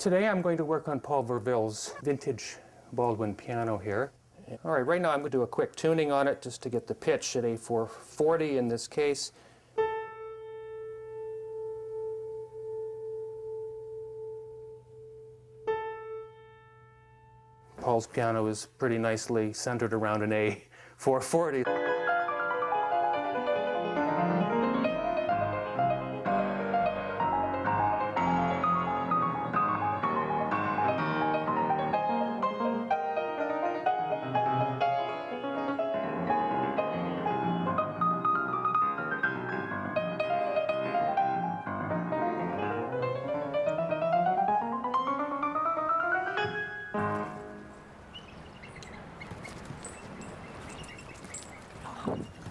Today I'm going to work on Paul Verville's vintage Baldwin piano here. All right, right now I'm going to do a quick tuning on it just to get the pitch at A440 in this case. Paul's piano is pretty nicely centered around an A440.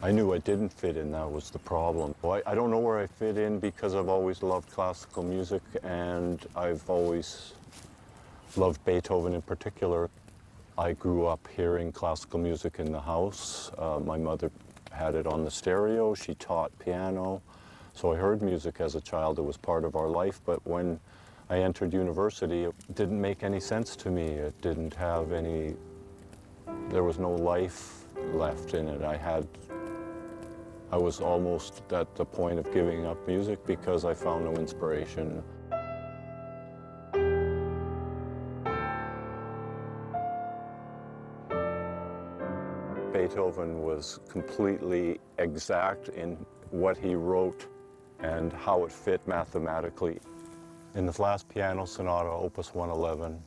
I knew I didn't fit in, that was the problem. I don't know where I fit in because I've always loved classical music and I've always loved Beethoven in particular. I grew up hearing classical music in the house. My mother had it on the stereo, she taught piano, so I heard music as a child. It was part of our life, but when I entered university, it didn't make any sense to me. It didn't have any, there was no life left in it. I was almost at the point of giving up music because I found no inspiration. Beethoven was completely exact in what he wrote and how it fit mathematically. In the last piano sonata, Opus 111,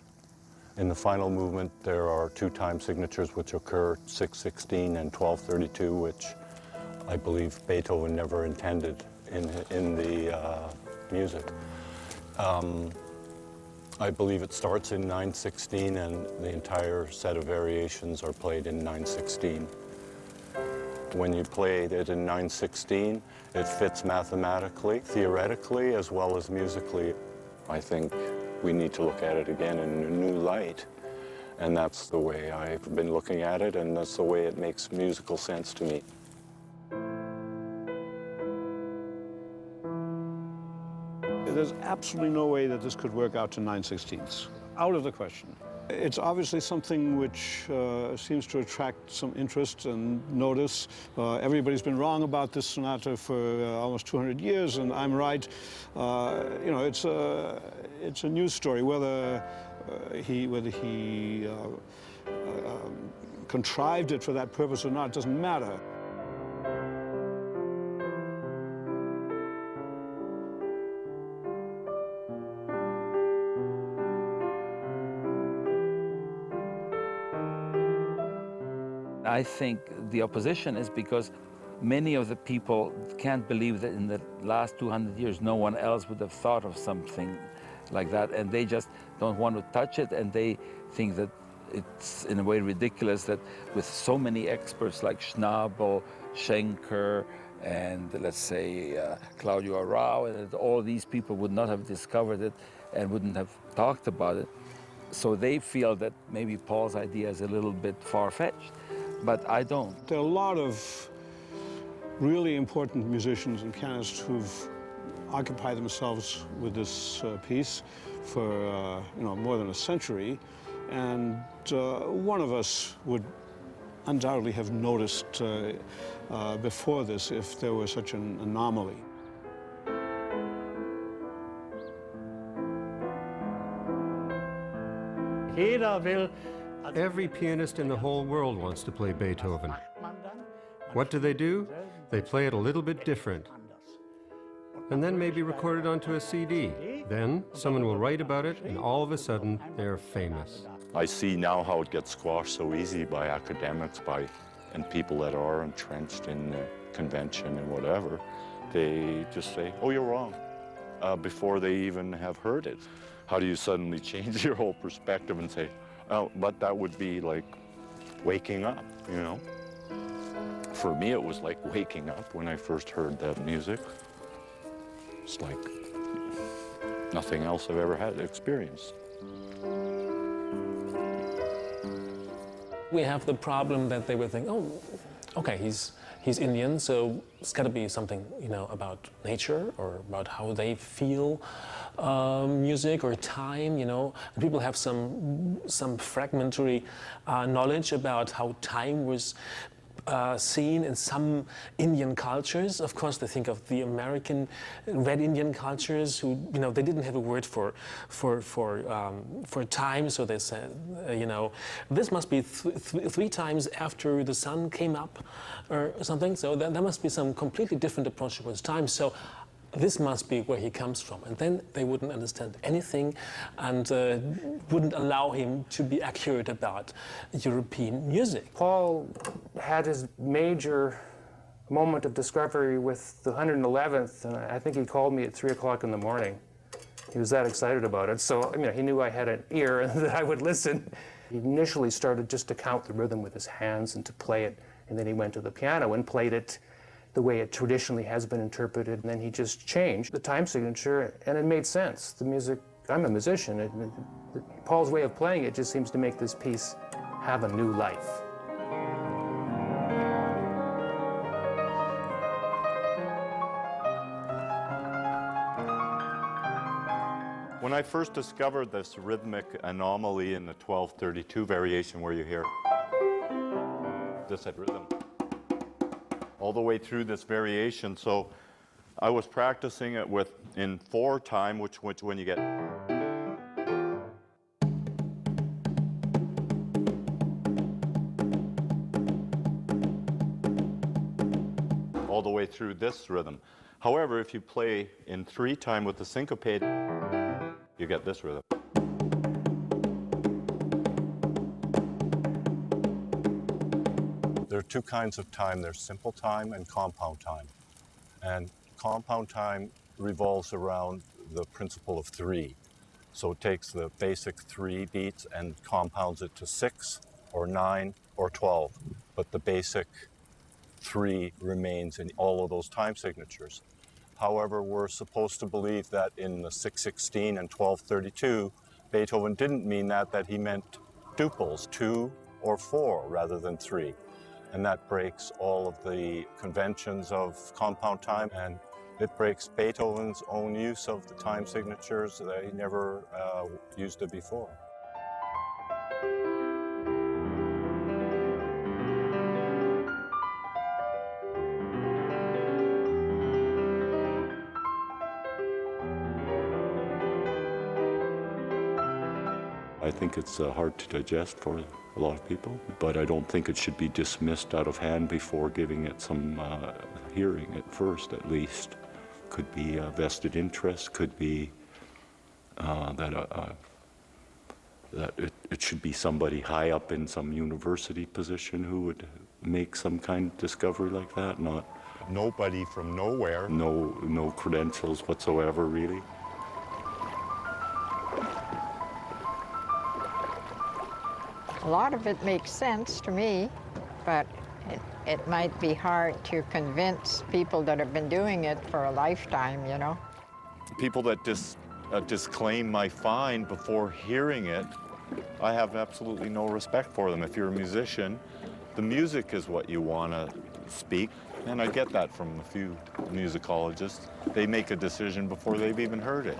in the final movement there are two time signatures which occur, 6/16 and 12/32, which I believe Beethoven never intended in the music. I believe it starts in 9/16 and the entire set of variations are played in 9/16. When you play it in 9/16, it fits mathematically, theoretically, as well as musically. I think we need to look at it again in a new light. And that's the way I've been looking at it, and that's the way it makes musical sense to me. There's absolutely no way that this could work out to 9/16ths. Out of the question. It's obviously something which seems to attract some interest and notice. Everybody's been wrong about this sonata for almost 200 years, and I'm right. You know, it's a news story. Whether he contrived it for that purpose or not doesn't matter. I think the opposition is because many of the people can't believe that in the last 200 years no one else would have thought of something like that, and they just don't want to touch it, and they think that it's in a way ridiculous that with so many experts like Schnabel, Schenker, and let's say Claudio Arrau, and all these people would not have discovered it and wouldn't have talked about it. So they feel that maybe Paul's idea is a little bit far-fetched. But I don't. There are a lot of really important musicians and pianists who've occupied themselves with this piece for you know, more than a century, and one of us would undoubtedly have noticed before this if there were such an anomaly. Every pianist in the whole world wants to play Beethoven. What do? They play it a little bit different. And then maybe record it onto a CD. Then someone will write about it, and all of a sudden, they're famous. I see now how it gets squashed so easy by academics, and people that are entrenched in the convention and whatever. They just say, oh, you're wrong, before they even have heard it. How do you suddenly change your whole perspective and say, oh, but that would be like waking up, you know? For me, it was like waking up when I first heard that music. It's like nothing else I've ever had experienced. We have the problem that they will think, oh, okay, he's Indian, so it's got to be something, you know, about nature or about how they feel music or time, you know. And people have some fragmentary knowledge about how time was seen in some Indian cultures. Of course, they think of the American Red Indian cultures, who, you know, they didn't have a word for time, so they said, you know, this must be three times after the sun came up, or something. So there must be some completely different approach towards time. So this must be where he comes from. And then they wouldn't understand anything and wouldn't allow him to be accurate about European music. Paul had his major moment of discovery with the 111th, and I think he called me at 3 o'clock in the morning. He was that excited about it. So, you know, he knew I had an ear and that I would listen. He initially started just to count the rhythm with his hands and to play it, and then he went to the piano and played it the way it traditionally has been interpreted, and then he just changed the time signature, and it made sense. The music, I'm a musician, Paul's way of playing it just seems to make this piece have a new life. When I first discovered this rhythmic anomaly in the 1232 variation where you hear this at rhythm all the way through this variation, so I was practicing it in 4 time, which when you get all the way through this rhythm. However, if you play in 3 time with the syncopate, you get this rhythm. There are 2 kinds of time. There's simple time and compound time. And compound time revolves around the principle of 3. So it takes the basic 3 beats and compounds it to 6 or 9 or 12. But the basic 3 remains in all of those time signatures. However, we're supposed to believe that in the 616 and 1232, Beethoven didn't mean that he meant duples, 2 or 4 rather than 3. And that breaks all of the conventions of compound time, and it breaks Beethoven's own use of the time signatures that he never used it before. I think it's hard to digest for a lot of people, but I don't think it should be dismissed out of hand before giving it some hearing at first, at least. Could be a vested interest, could be that it should be somebody high up in some university position who would make some kind of discovery like that, not nobody from nowhere. No credentials whatsoever, really. A lot of it makes sense to me, but it might be hard to convince people that have been doing it for a lifetime, you know. People that disclaim my find before hearing it, I have absolutely no respect for them. If you're a musician, the music is what you want to speak, and I get that from a few musicologists. They make a decision before they've even heard it.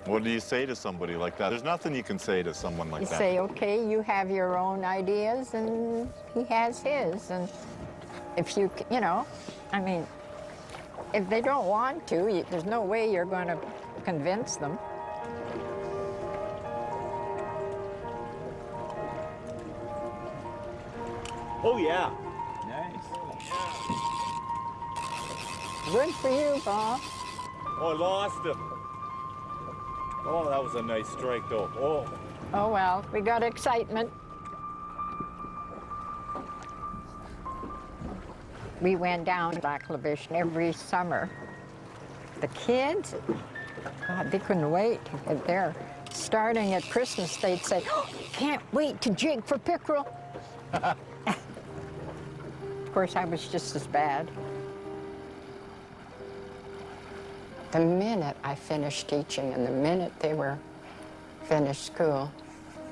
What do you say to somebody like that? There's nothing you can say to someone like that. You say, okay, you have your own ideas, and he has his. And if you know, I mean, if they don't want to, there's no way you're going to convince them. Oh, yeah. Nice. Good for you, Paul. Oh, I lost him. Oh, that was a nice strike, though. Oh. Oh, well, we got excitement. We went down to Black Lavish every summer. The kids, God, they couldn't wait to get there. Starting at Christmas, they'd say, oh, can't wait to jig for pickerel. Of course, I was just as bad. The minute I finished teaching and the minute they were finished school,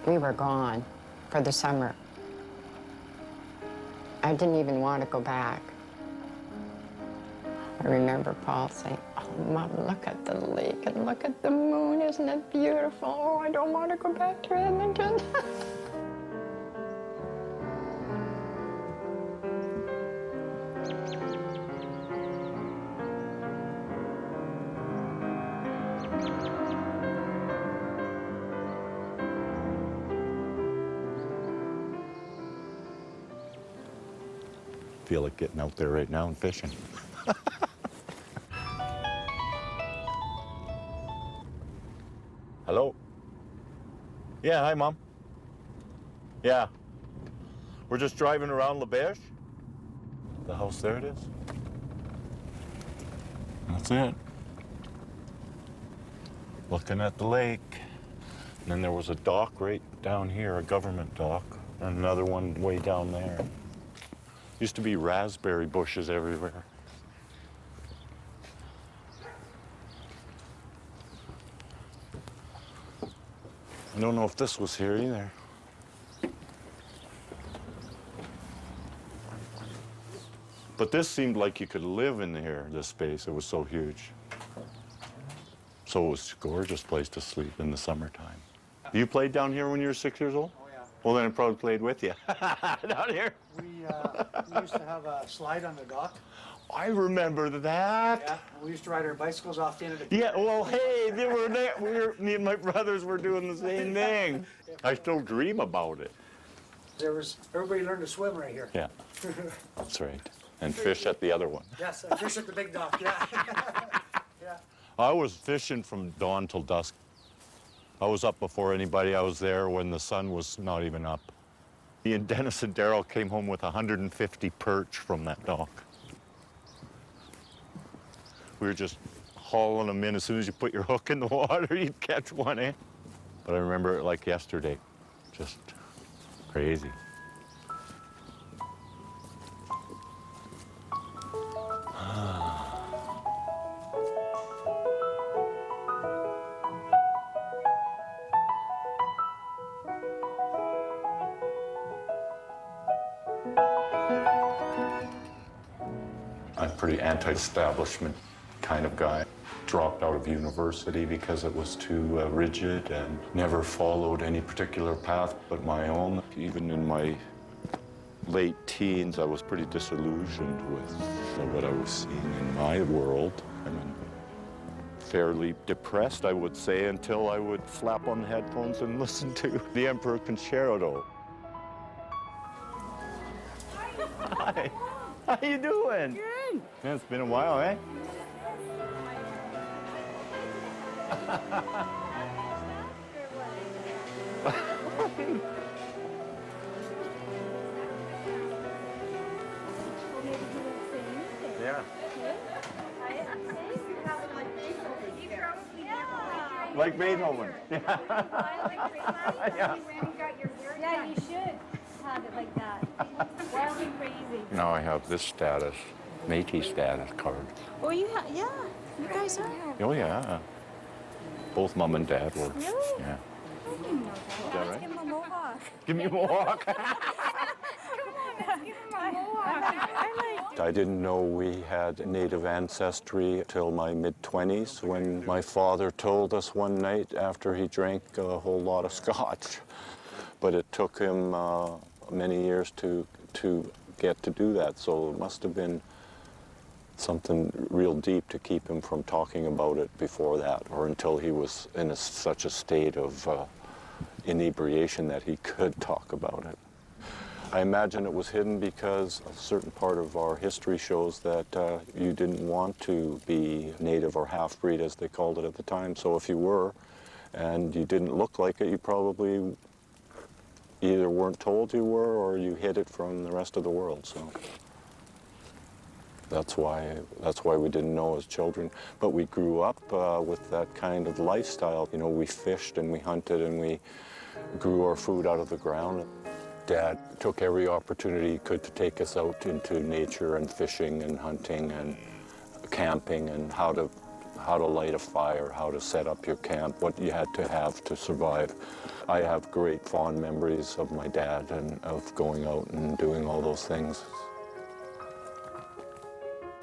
we were gone for the summer. I didn't even want to go back. I remember Paul saying, "Oh, Mom, look at the lake and look at the moon. Isn't it beautiful? Oh, I don't want to go back to Edmonton." Feel like getting out there right now and fishing. Hello? Yeah, hi, Mom. Yeah. We're just driving around Laberge. The house, there it is. That's it. Looking at the lake. And then there was a dock right down here, a government dock, and another one way down there. Used to be raspberry bushes everywhere. I don't know if this was here either. But this seemed like you could live in here, this space. It was so huge. So it was a gorgeous place to sleep in the summertime. You played down here when you were 6 years old? Oh, yeah. Well, then I probably played with you. Down here. We used to have a slide on the dock. I remember that. Yeah, and we used to ride our bicycles off the end of the Yeah, well, hey, they were there. Me and my brothers were doing the same thing. I still dream about it. Everybody learned to swim right here. Yeah, that's right. And fish at the other one. Yes, I fish at the big dock, yeah. Yeah. I was fishing from dawn till dusk. I was up before anybody. I was there when the sun was not even up. Me and Dennis and Daryl came home with 150 perch from that dock. We were just hauling them in. As soon as you put your hook in the water, you'd catch one, eh? But I remember it like yesterday. Just crazy. I'm a pretty anti-establishment kind of guy. Dropped out of university because it was too rigid and never followed any particular path but my own. Even in my late teens, I was pretty disillusioned with what I was seeing in my world. I mean, fairly depressed, I would say, until I would slap on the headphones and listen to the Emperor Concerto. Hi. How you doing? Good. Yeah, it's been a while, eh? Yeah. Like Beethoven. Yeah. Yeah, you should have it like that. Wild and crazy. Now I have this status, Metis status card. Oh, you you guys are. Oh yeah. Both Mom and Dad were. Really? Yeah. I didn't know that. Is that right? Give him a mohawk. Give me a mohawk. Come on, let's give him a mohawk. I didn't know we had native ancestry till my mid-20s when my father told us one night after he drank a whole lot of scotch. But it took him many years to get to do that, so it must have been something real deep to keep him from talking about it before that, or until he was in such a state of inebriation that he could talk about it. I imagine it was hidden because a certain part of our history shows that you didn't want to be native or half-breed, as they called it at the time. So if you were, and you didn't look like it, you probably either weren't told you were, or you hid it from the rest of the world. So that's why we didn't know as children. But we grew up with that kind of lifestyle. You know, we fished and we hunted and we grew our food out of the ground. Dad took every opportunity he could to take us out into nature and fishing and hunting and camping and how to light a fire, how to set up your camp, what you had to have to survive. I have great fond memories of my dad and of going out and doing all those things.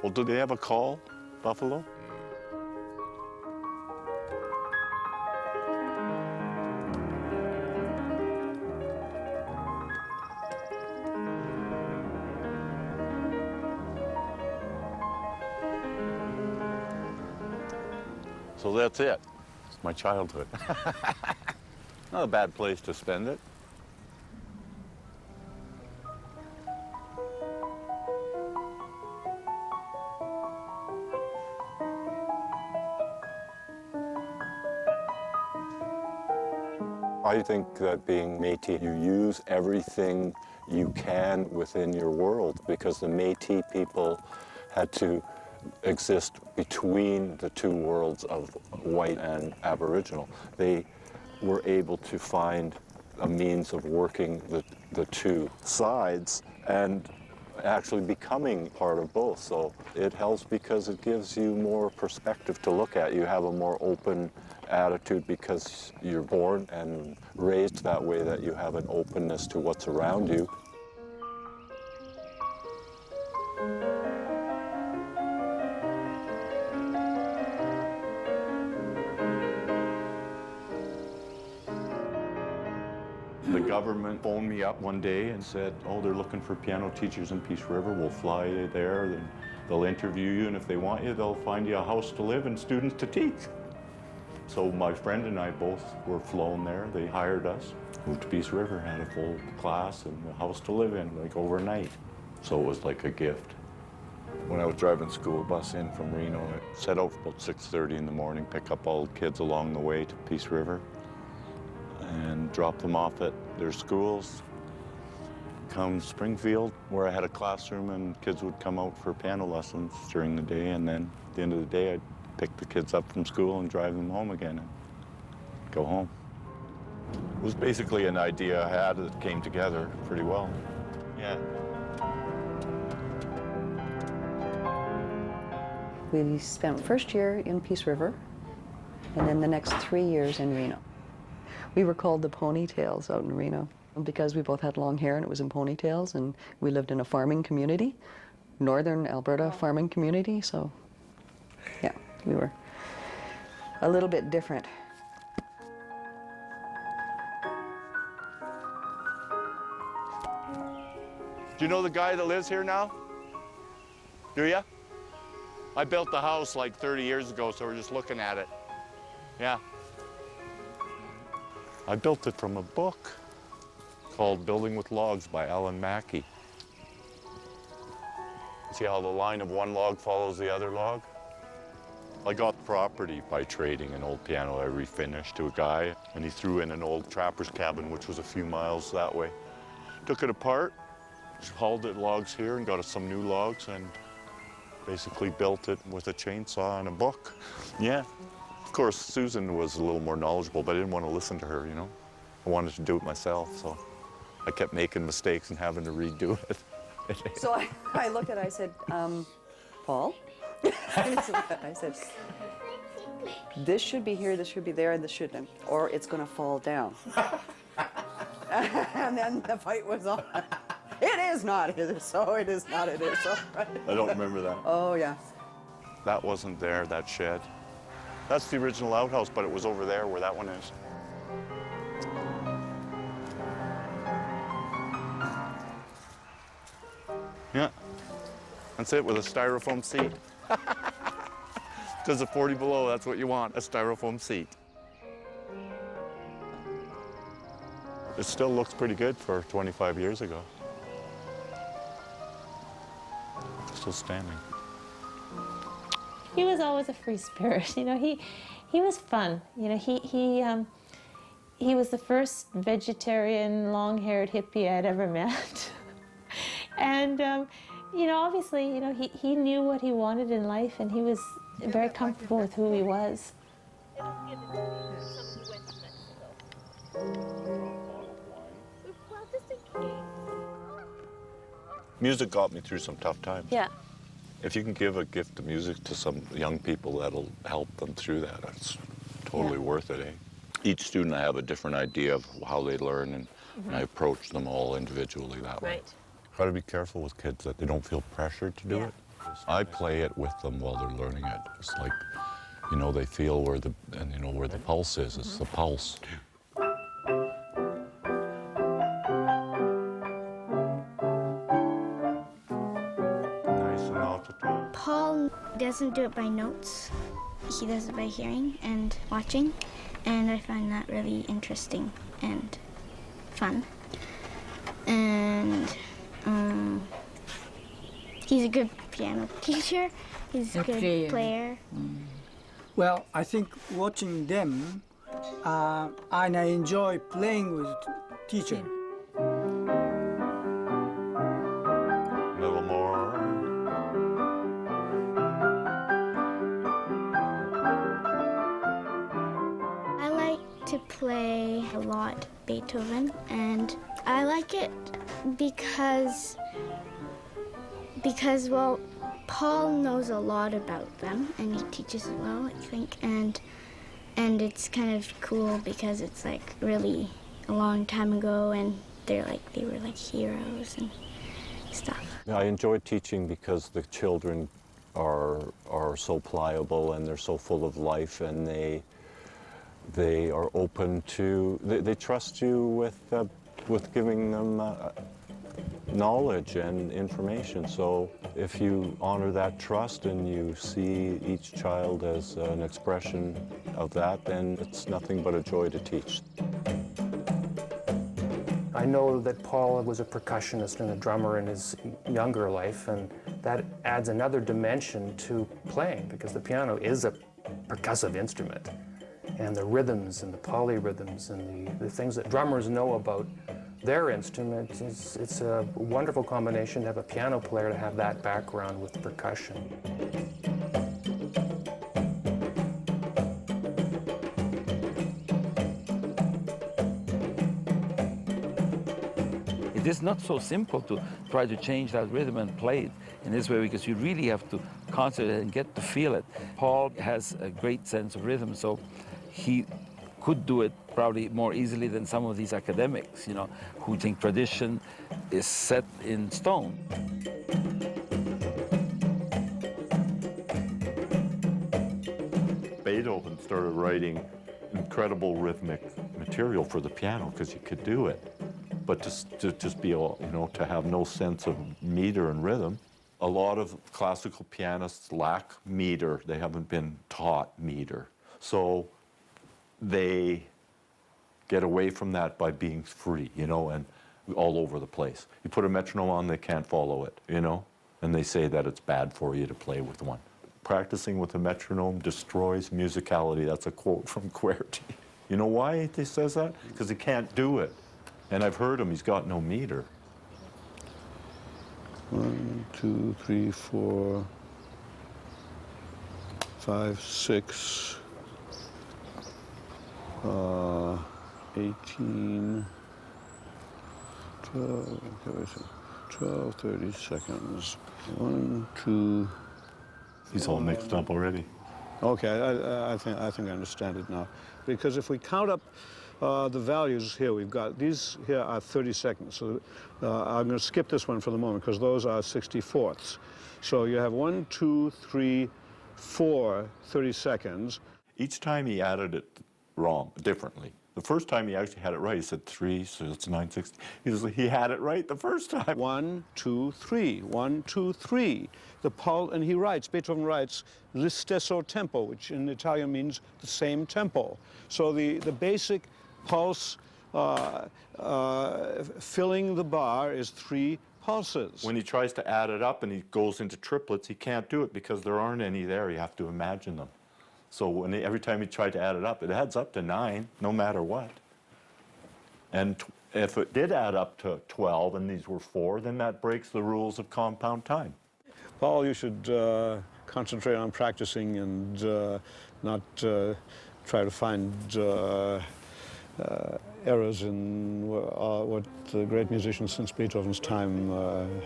Well, do they have a call, Buffalo? So that's it. It's my childhood. Not a bad place to spend it. I think that being Métis, you use everything you can within your world, because the Métis people had to exist between the two worlds of white and Aboriginal. They were able to find a means of working the two sides and actually becoming part of both. So it helps because it gives you more perspective to look at. You have a more open attitude because you're born and raised that way, that you have an openness to what's around you. The government phoned me up one day and said, oh, they're looking for piano teachers in Peace River. We'll fly you there, then they'll interview you, and if they want you, they'll find you a house to live and students to teach. So my friend and I both were flown there. They hired us, moved to Peace River, had a full class and a house to live in, like overnight. So it was like a gift. When I was driving school bus in from Reno, I set out about 6:30 in the morning, pick up all the kids along the way to Peace River, and drop them off at their schools. Come Springfield, where I had a classroom, and kids would come out for piano lessons during the day, and then at the end of the day, I'd pick the kids up from school and drive them home again and go home. It was basically an idea I had that came together pretty well. Yeah. We spent first year in Peace River, and then the next 3 years in Reno. We were called the ponytails out in Reno because we both had long hair and it was in ponytails, and we lived in a farming community, northern Alberta farming community, so yeah, we were a little bit different. Do you know the guy that lives here now? Do you? I built the house like 30 years ago, so we're just looking at it. Yeah. I built it from a book called Building with Logs by Alan Mackey. See how the line of one log follows the other log? I got the property by trading an old piano I refinished to a guy, and he threw in an old trapper's cabin, which was a few miles that way. Took it apart, hauled it logs here and got us some new logs, and basically built it with a chainsaw and a book. Yeah. Of course, Susan was a little more knowledgeable, but I didn't want to listen to her, you know. I wanted to do it myself, so I kept making mistakes and having to redo it. So I looked at it, I said, Paul? I said, this should be here, this should be there, and this shouldn't, or it's going to fall down. And then the fight was on. It is not, it is so, it is not, it is so. Right? I don't remember that. Oh, yeah. That wasn't there, that shed. That's the original outhouse, but it was over there where that one is. Yeah, that's it, with a styrofoam seat. Because of 40 below, that's what you want, a styrofoam seat. It still looks pretty good for 25 years ago. Still standing. He was always a free spirit, you know. He was fun, you know. He was the first vegetarian, long-haired hippie I'd ever met, and you know, obviously, you know, he knew what he wanted in life, and he was very comfortable with who he was. Music got me through some tough times. Yeah. If you can give a gift of music to some young people, that'll help them through that. It's totally worth it, eh? each student I have a different idea of how they learn, and I approach them all individually that way. Right. Got to be careful with kids that they don't feel pressured to do it. I play it with them while they're learning it. It's like, you know, they feel where the pulse is. It's the pulse. Nice and off the top. Paul doesn't do it by notes. He does it by hearing and watching, and I find that really interesting and fun. And he's a good piano teacher. He's a good player. Well, I think watching them, and I enjoy playing with teacher. A little more. I like to play a lot Beethoven, and I like it because well, Paul knows a lot about them, and he teaches well, I think, and it's kind of cool because it's like really a long time ago, and they were like heroes and stuff. Yeah, I enjoy teaching because the children are so pliable and they're so full of life, and they are open to, they trust you with giving them knowledge and information. So if you honor that trust and you see each child as an expression of that, then it's nothing but a joy to teach. I know that Paul was a percussionist and a drummer in his younger life, and that adds another dimension to playing, because the piano is a percussive instrument. And the rhythms and the polyrhythms and the things that drummers know about their instrument, it's a wonderful combination to have a piano player to have that background with percussion. It is not so simple to try to change that rhythm and play it in this way, because you really have to concentrate and get to feel it. Paul has a great sense of rhythm, so he could do it probably more easily than some of these academics, you know, who think tradition is set in stone. Beethoven started writing incredible rhythmic material for the piano because he could do it. But to just be able, you know, to have no sense of meter and rhythm. A lot of classical pianists lack meter. They haven't been taught meter. So they get away from that by being free, you know, and all over the place. You put a metronome on, they can't follow it, you know, and they say that it's bad for you to play with one. Practicing with a metronome destroys musicality. That's a quote from QWERTY. You know why he says that? Because he can't do it. And I've heard him, he's got no meter. 1, 2, 3, 4, 5, 6, 18, 12, 30 seconds. 1, 2. He's all mixed up already. Okay, I think I understand it now. Because if we count up the values here, we've got, these here are 30 seconds. So I'm going to skip this one for the moment because those are 64ths. So you have 1, 2, 3, 4, 30 seconds. Each time he added it wrong, differently. The first time he actually had it right, he said 3, so it's 9/16. He had it right the first time. 1, 2, 3, 1, 2, 3. And he writes, Beethoven writes, l'istesso tempo, which in Italian means the same tempo. So the basic pulse filling the bar is 3 pulses. When he tries to add it up and he goes into triplets, he can't do it because there aren't any there. You have to imagine them. So every time he tried to add it up, it adds up to 9, no matter what. And if it did add up to 12 and these were 4, then that breaks the rules of compound time. Paul, you should concentrate on practicing and not try to find errors in what the great musicians since Beethoven's time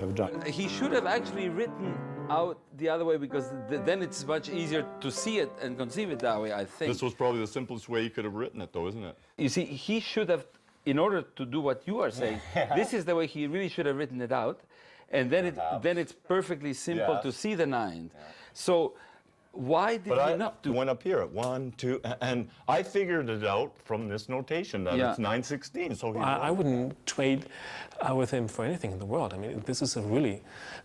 have done. He should have actually written out the other way because then it's much easier to see it and conceive it that way, I think. This was probably the simplest way you could have written it, though, isn't it? You see, he should have, in order to do what you are saying, this is the way he really should have written it out, and then it's perfectly simple to see the nine. So why did he not do? Went up here at 1, 2, and I figured it out from this notation that it's 9/16. So I wouldn't trade with him for anything in the world. I mean, this is a really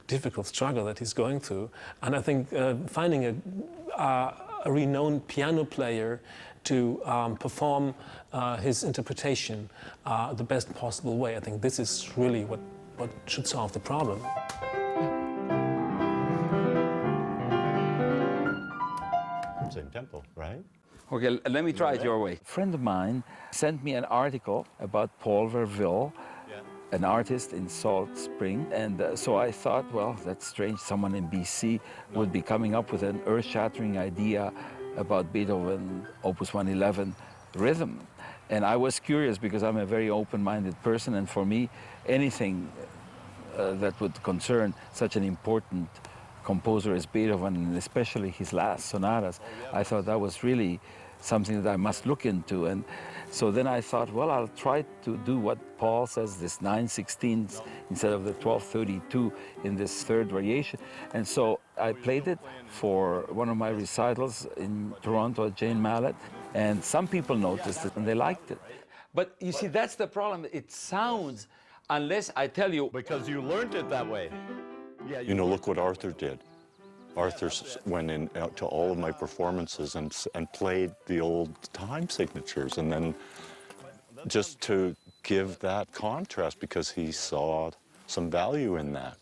difficult struggle that he's going through, and I think finding a renowned piano player to perform his interpretation the best possible way, I think this is really what should solve the problem. Same tempo, right? Okay, let me try it your way. A friend of mine sent me an article about Paul Verville, an artist in Salt Spring, and so I thought, well, that's strange. Someone in BC would be coming up with an earth-shattering idea about Beethoven, Opus 111 rhythm. And I was curious because I'm a very open-minded person, and for me, anything that would concern such an important composer as Beethoven, and especially his last sonatas, I thought that was really something that I must look into. And so then I thought, well, I'll try to do what Paul says, this 9/16 instead of the 12/32 in this third variation. And so I played it for one of my recitals in Toronto at Jane Mallet, and some people noticed it and they liked it. But you see, that's the problem. It sounds, unless I tell you. Because you learned it that way. Yeah, you know, look what Arthur did. Arthur went in to all of my performances and played the old time signatures, and then just to give that contrast because he saw some value in that.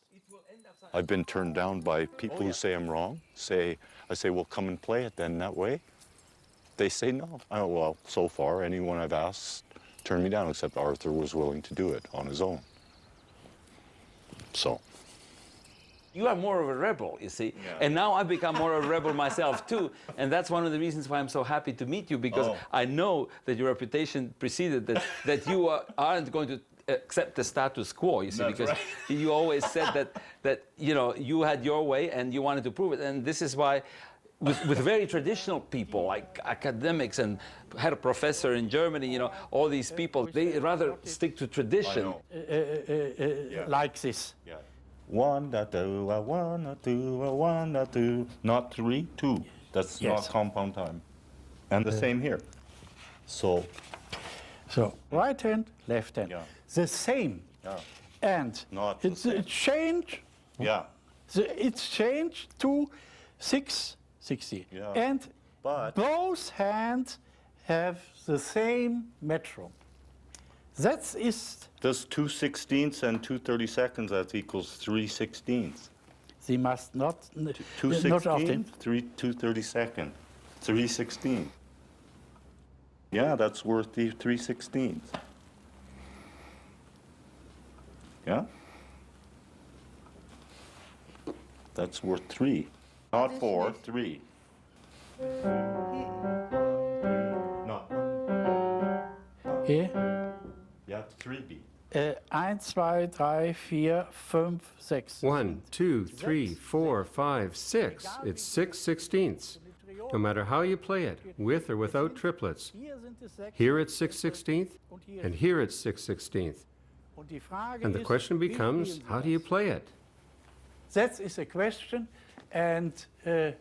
I've been turned down by people who say I'm wrong. I say, well, come and play it then that way. They say no. Oh, well, so far, anyone I've asked turned me down, except Arthur was willing to do it on his own. So. You are more of a rebel, you see, and now I've become more of a rebel myself too, and that's one of the reasons why I'm so happy to meet you, because I know that your reputation preceded that you aren't going to accept the status quo, you see, because you always said that you know, you had your way and you wanted to prove it, and this is why with very traditional people like academics and had a professor in Germany, you know, all these people, they rather stick to tradition. Like this. 1, 2, 1, 2, 1, 2, not 3, 2. That's not compound time. And the same here. So right hand, left hand, the same. And not it's changed. It's changed to 6/60. And both hands have the same metronome. That is. Does 2/16 and 2/32, that equals 3/16. They must not. 2/16, 2/32, 3/16. Yeah, that's worth the 3/16. Yeah? That's worth 3. Not 4, 3. No. Here? Yeah, 3B. 1, 2, 3, 4, 5, 6. 1, 2, 3, 4, 5, 6. It's 6/16. No matter how you play it, with or without triplets. Here it's 6/16, and here it's 6/16. And the question becomes, how do you play it? That is a question, and they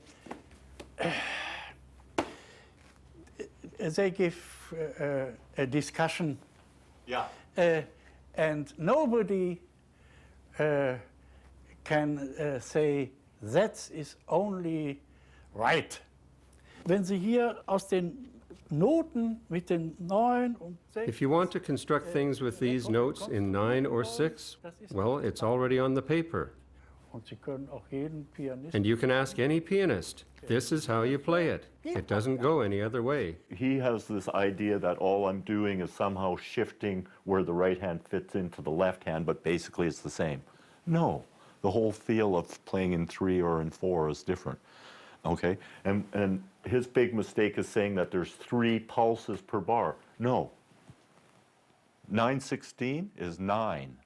give a discussion. And nobody can say that is only right. Wenn Sie hier aus den Noten mit den 9 und 6. If you want to construct things with these notes in 9 or 6, well, it's already on the paper. Und Sie können auch jeden Pianist. And you can ask any pianist, this is how you play it. It doesn't go any other way. He has this idea that all I'm doing is somehow shifting where the right hand fits into the left hand, but basically it's the same. No, the whole feel of playing in 3 or in 4 is different. Okay, and his big mistake is saying that there's 3 pulses per bar. No, 9/16 is 9.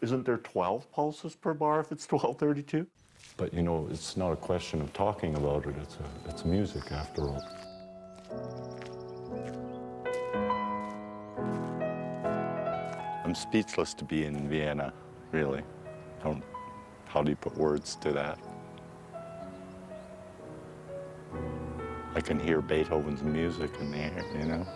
Isn't there 12 pulses per bar if it's 12/32? But you know, it's not a question of talking about it, it's music after all. I'm speechless to be in Vienna, really. How do you put words to that? I can hear Beethoven's music in the air, you know?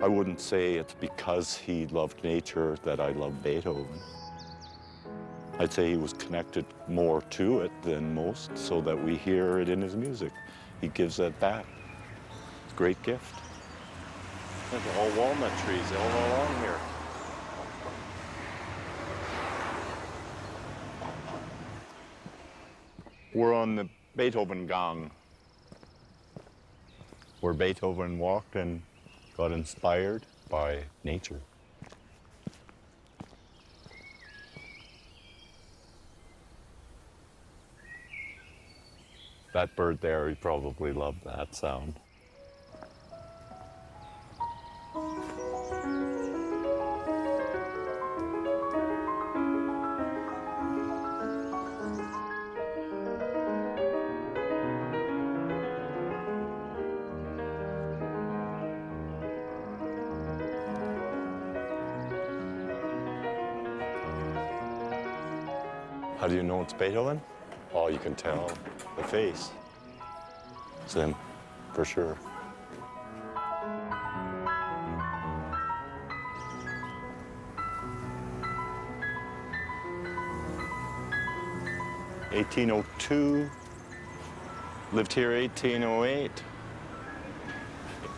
I wouldn't say it's because he loved nature that I love Beethoven. I'd say he was connected more to it than most, so that we hear it in his music. He gives that back. It's a great gift. There's all walnut trees all along here. We're on the Beethoven Gang, where Beethoven walked and got inspired by nature. That bird there, he probably loved that sound. How do you know it's Beethoven? Oh, you can tell the face. It's him, for sure. (1802), lived here 1808,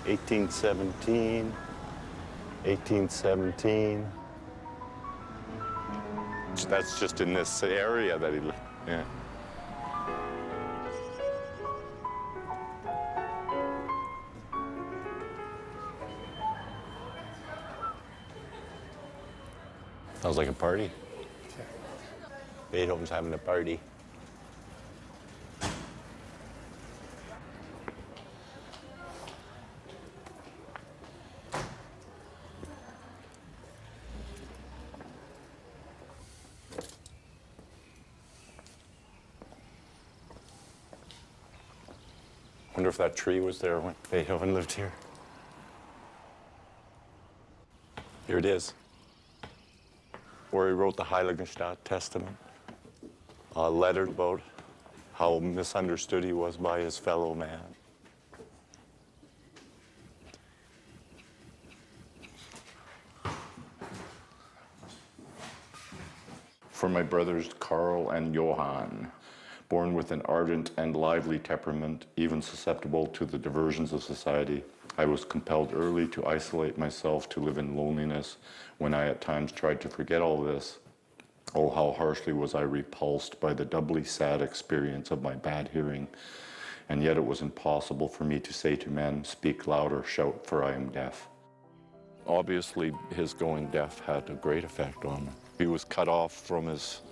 1817, 1817. That's just in this area that he lived, yeah. Sounds like a party. Beethoven's having a party. Wonder if that tree was there when Beethoven lived here. Here it is, where he wrote the Heiligenstadt Testament, a letter about how misunderstood he was by his fellow man. For my brothers Karl and Johann, born with an ardent and lively temperament, even susceptible to the diversions of society, I was compelled early to isolate myself to live in loneliness. When I at times tried to forget all this, oh, how harshly was I repulsed by the doubly sad experience of my bad hearing. And yet it was impossible for me to say to men, "Speak louder, shout, for I am deaf." Obviously, his going deaf had a great effect on him. He was cut off from his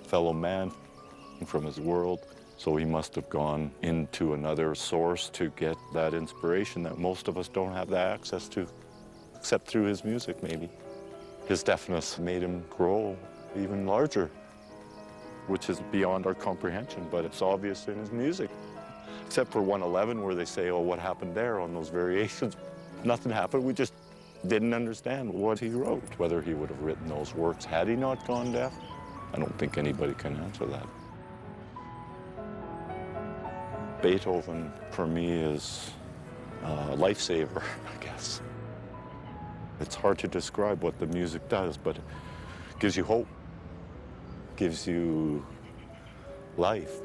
fellow man, from his world, so he must have gone into another source to get that inspiration that most of us don't have that access to, except through his music, maybe. His deafness made him grow even larger, which is beyond our comprehension, but it's obvious in his music. Except for 111, where they say, oh, what happened there on those variations? Nothing happened, we just didn't understand what he wrote. Whether he would have written those works had he not gone deaf, I don't think anybody can answer that. Beethoven, for me, is a lifesaver, I guess. It's hard to describe what the music does, but it gives you hope, gives you life.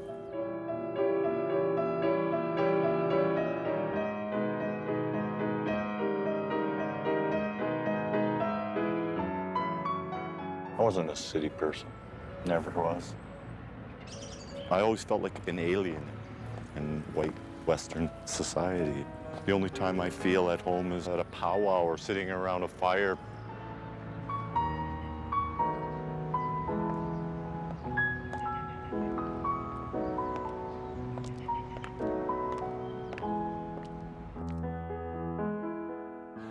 I wasn't a city person, never was. I always felt like an alien in white Western society. The only time I feel at home is at a powwow or sitting around a fire.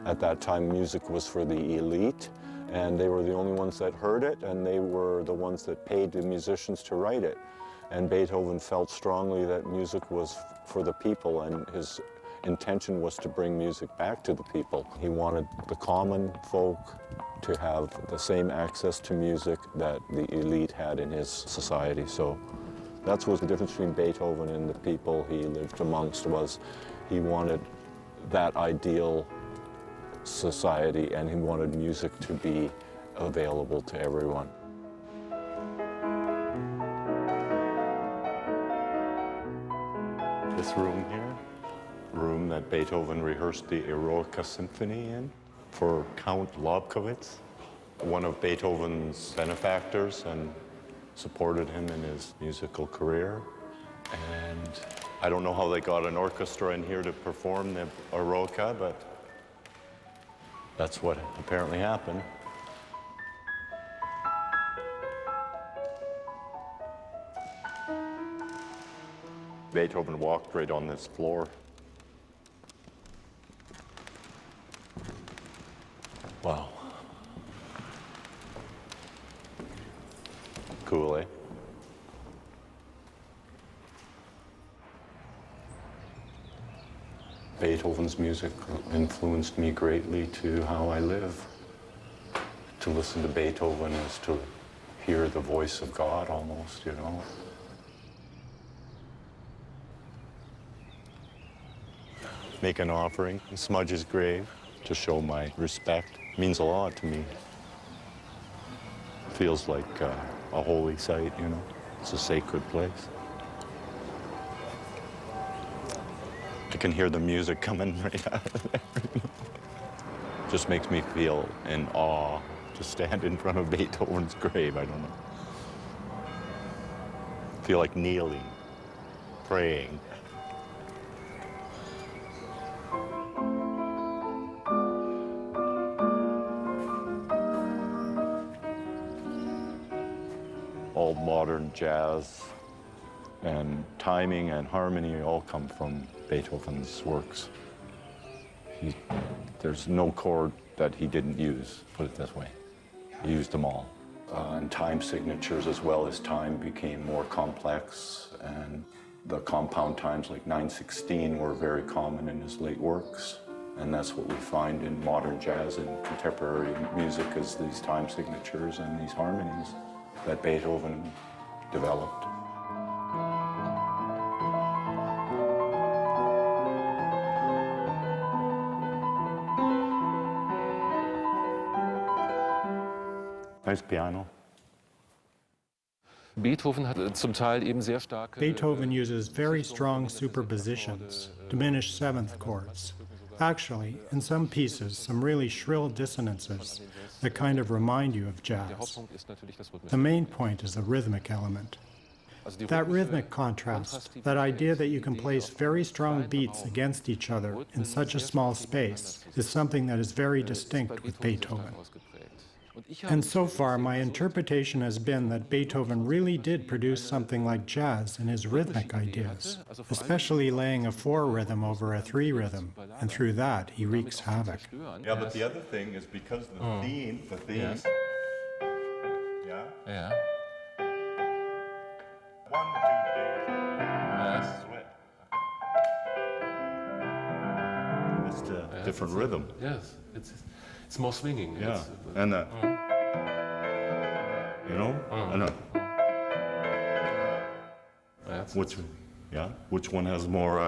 At that time, music was for the elite, And they were the only ones that heard it, and they were the ones that paid the musicians to write it. And Beethoven felt strongly that music was for the people, and his intention was to bring music back to the people. He wanted the common folk to have the same access to music that the elite had in his society. So that's what the difference between Beethoven and the people he lived amongst was. He wanted that ideal society, and he wanted music to be available to everyone. This room here, room that Beethoven rehearsed the Eroica Symphony in for Count Lobkowitz, one of Beethoven's benefactors, and supported him in his musical career. And I don't know how they got an orchestra in here to perform the Eroica, but that's what apparently happened. Beethoven walked right on this floor. Wow. Cool, eh? Beethoven's music influenced me greatly to how I live. To listen to Beethoven is to hear the voice of God almost, you know. Make an offering, smudge his grave to show my respect. It means a lot to me. Feels like a holy site, you know. It's a sacred place. I can hear the music coming right out of there. Just makes me feel in awe to stand in front of Beethoven's grave, I don't know. Feel like kneeling, praying. All modern jazz and timing and harmony all come from Beethoven's works. There's no chord that he didn't use, put it this way. He used them all. And time signatures as well as time became more complex, and the compound times like 9/16 were very common in his late works. And that's what we find in modern jazz and contemporary music is these time signatures and these harmonies that Beethoven developed. Nice piano. Beethoven uses very strong superpositions, diminished seventh chords. Actually, in some pieces, some really shrill dissonances that kind of remind you of jazz. The main point is the rhythmic element. That rhythmic contrast, that idea that you can place very strong beats against each other in such a small space, is something that is very distinct with Beethoven. And so far, my interpretation has been that Beethoven really did produce something like jazz in his rhythmic ideas, especially laying a 4 rhythm over a 3 rhythm, and through that, he wreaks havoc. Yeah, but the other thing is because the theme, Yes. Yeah? Yeah. 1, 2, 3, sweat. It's a different rhythm. Yes, it's more swinging. Yeah, It's, and that, you know, and that. Which one has more,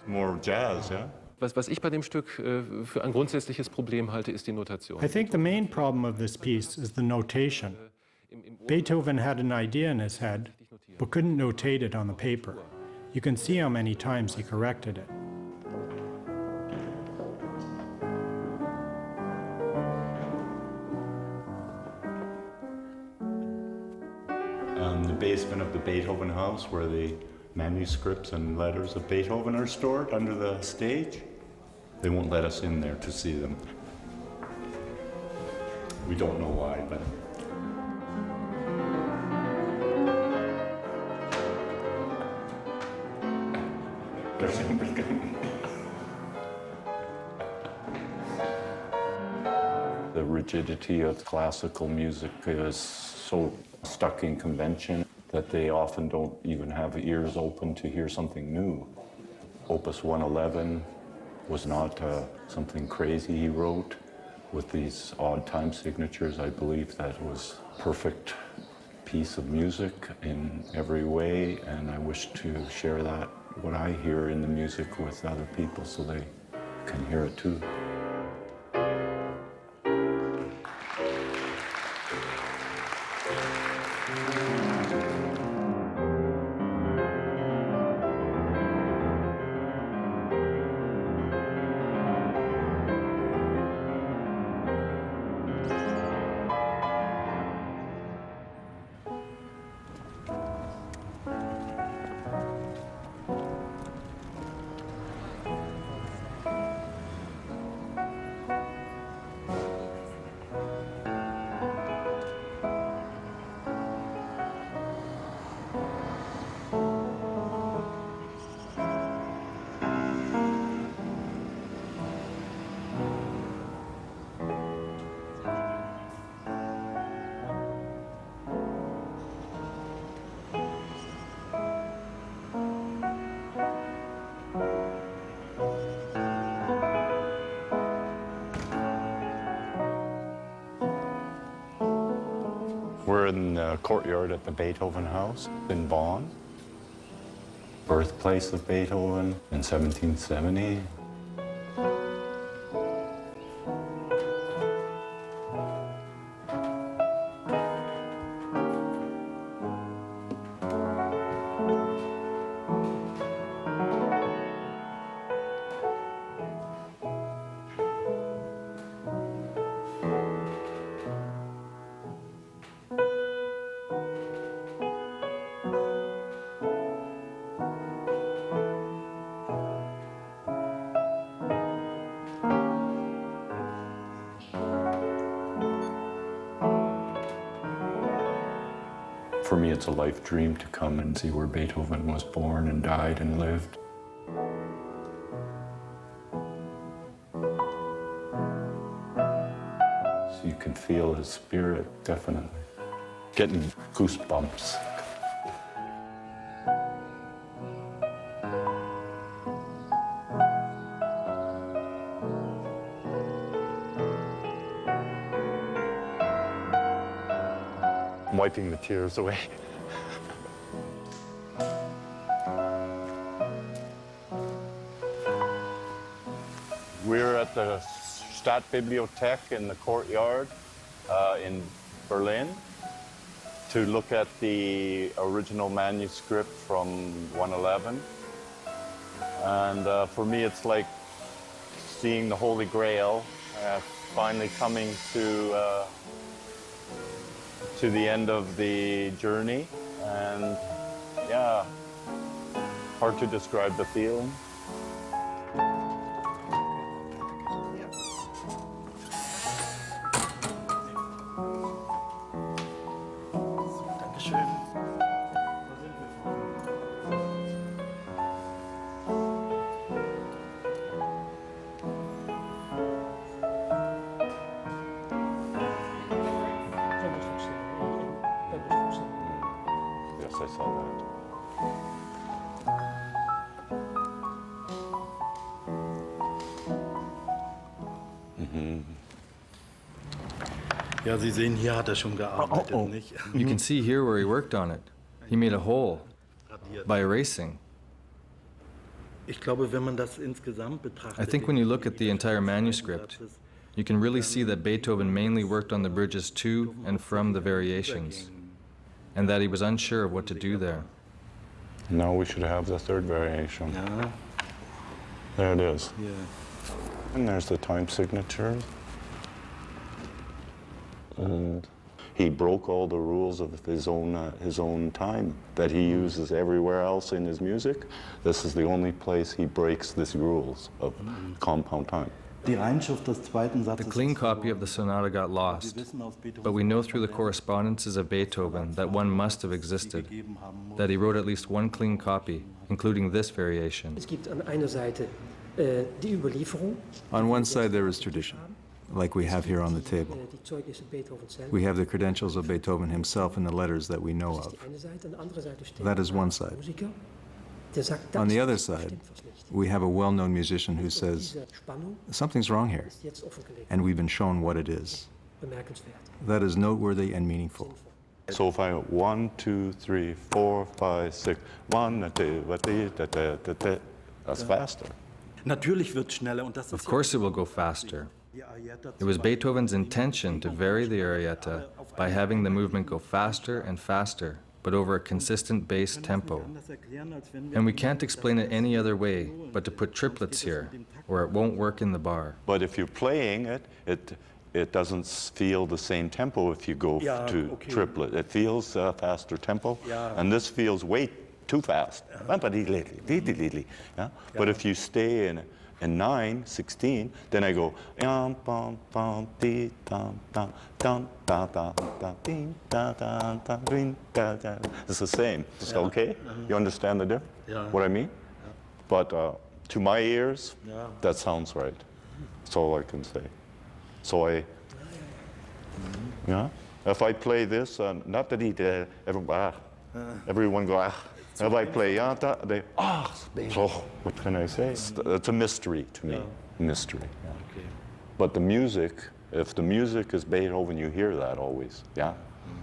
more jazz, yeah? Was ich bei dem Stück für ein grundsätzliches Problem halte, ist die Notation. I think the main problem of this piece is the notation. Beethoven had an idea in his head, but couldn't notate it on the paper. You can see how many times he corrected it. The basement of the Beethoven house where the manuscripts and letters of Beethoven are stored under the stage. They won't let us in there to see them. We don't know why, but... rigidity of classical music is so stuck in convention that they often don't even have ears open to hear something new. Opus 111 was not something crazy he wrote with these odd time signatures. I believe that was perfect piece of music in every way, and I wish to share that, what I hear in the music, with other people so they can hear it too. We're in the courtyard at the Beethoven House in Bonn. Birthplace of Beethoven in 1770. For me, it's a life dream to come and see where Beethoven was born and died and lived. So you can feel his spirit, definitely. Getting goosebumps. I'm wiping the tears away. We're at the Schadt Bibliothek in the courtyard in Berlin to look at the original manuscript from 111. And for me, it's like seeing the Holy Grail finally coming to the end of the journey, and yeah, hard to describe the feeling. Yes, I saw that. Ja, Sie sehen, hier hat schon gearbeitet, nicht? You can see here where he worked on it. He made a hole by erasing. Ich glaube, wenn man das insgesamt betrachtet, I think when you look at the entire manuscript, you can really see that Beethoven mainly worked on the bridges to and from the variations, and that he was unsure of what to do there. Now we should have the third variation. Yeah. There it is. Yeah. And there's the time signature. And he broke all the rules of his own time that he uses everywhere else in his music. This is the only place he breaks these rules of compound time. The clean copy of the sonata got lost, but we know through the correspondences of Beethoven that one must have existed, that he wrote at least one clean copy, including this variation. Es gibt an einer Seite die Überlieferung. On one side there is tradition, like we have here on the table. We have the credentials of Beethoven himself in the letters that we know of. That is one side. On the other side, we have a well-known musician who says, something's wrong here, and we've been shown what it is. That is noteworthy and meaningful. So if I 1, 2, 3, 4, 5, 6, 1, 2, that's faster. Of course it will go faster. It was Beethoven's intention to vary the arietta by having the movement go faster and faster, but over a consistent bass tempo. And we can't explain it any other way but to put triplets here, or it won't work in the bar. But if you're playing it, it doesn't feel the same tempo if you go to triplet. It feels faster tempo, and this feels way too fast. But if you stay in 9, 16, then I go. It's the same. It's okay? You understand the difference? What I mean? But to my ears, that sounds right. That's all I can say. So if I play this, not that everyone go, if I play they, so what can I say? It's a mystery to me, mystery. Okay. But the music, if the music is Beethoven, you hear that always,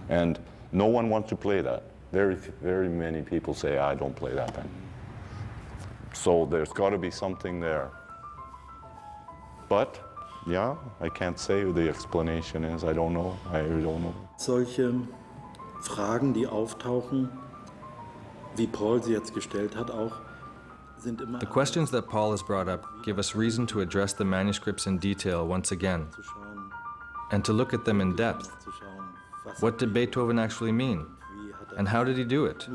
and no one wants to play that. Very, very many people say, I don't play that then. So there's got to be something there. But, I can't say what the explanation is. I don't know. I really don't know. Solche Fragen, die auftauchen, wie Paul sie jetzt gestellt hat, auch, sind immer. The questions that Paul has brought up give us reason to address the manuscripts in detail once again, and to look at them in depth. What did Beethoven actually mean? And how did he do it?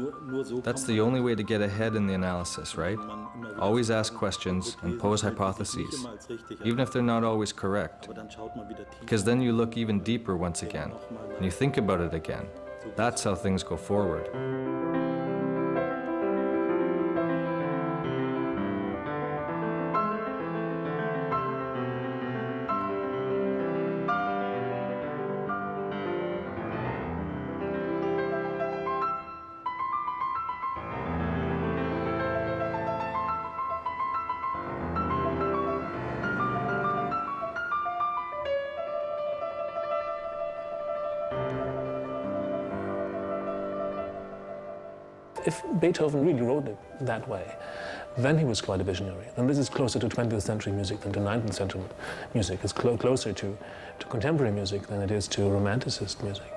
That's the only way to get ahead in the analysis, right? Always ask questions and pose hypotheses, even if they're not always correct. Because then you look even deeper once again, and you think about it again. That's how things go forward. If Beethoven really wrote it that way, then he was quite a visionary. And this is closer to 20th century music than to 19th century music. It's closer to contemporary music than it is to Romanticist music.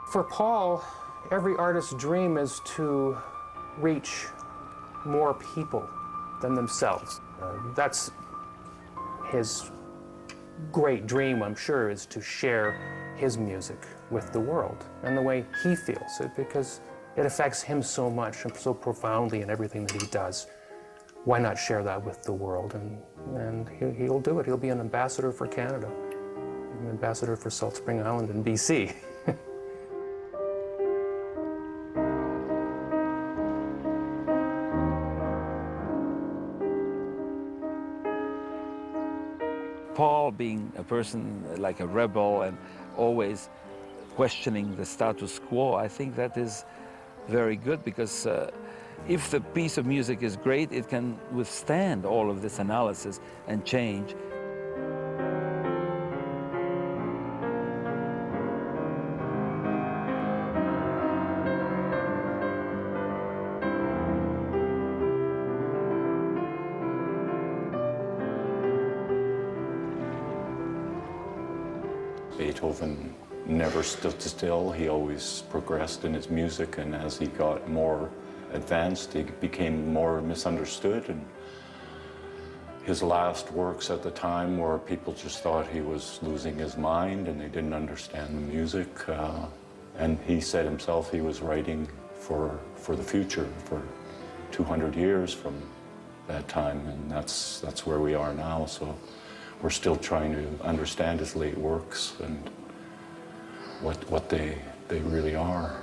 For Paul, every artist's dream is to reach more people than themselves. That's his great dream, I'm sure, is to share his music with the world and the way he feels it, because it affects him so much and so profoundly in everything that he does. Why not share that with the world? And he'll do it. He'll be an ambassador for Canada, an ambassador for Salt Spring Island in BC. Paul, being a person like a rebel and always questioning the status quo, I think that is very good, because if the piece of music is great, it can withstand all of this analysis and change. Beethoven never stood still. He always progressed in his music, and as he got more advanced, he became more misunderstood. And his last works at the time where people just thought he was losing his mind and they didn't understand the music. And he said himself he was writing for the future, for 200 years from that time, and that's where we are now. So we're still trying to understand his late works and what they really are.